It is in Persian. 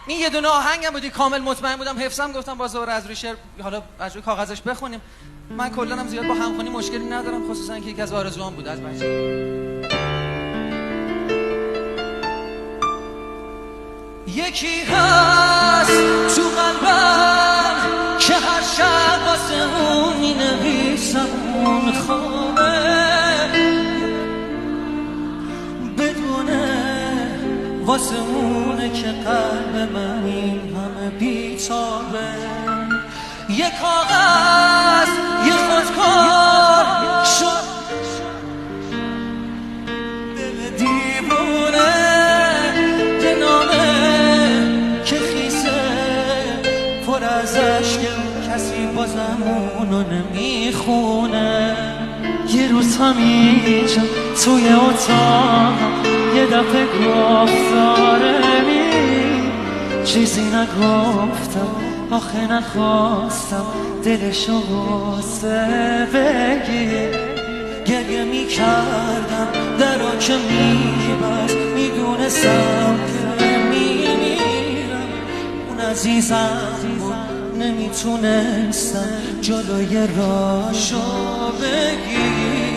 این یه دونه آهنگم بودی کامل مطمئن بودم حفظم، گفتم باز دوباره از روی شعر حالا از روی کاغذش بخونیم. من کلا هم زیاد با همخوانی مشکلی ندارم، خصوصا که یکی از آرزوام بود از بچگی. یکی هست تو قلبم که هر شب واسه اون مینویسم اون خوابه، بدونه واسه اونه که قلب من این همه بیتابه. یه کاغذ یه خودکار شد دل دیوونه، یه نامه که خیسه پر از عشق کسی بازم اونو نمیخونه. یه روز همینجا توی اتاقم یه دفعه گفتاره چیزی نگفتم آخه نخواستم دلشو غصه بگیر. گریه میکردم درا که میبست، میدونستم که میمیرم. اون عزیزم بود نمیتونستم جلوی راشو بگیر.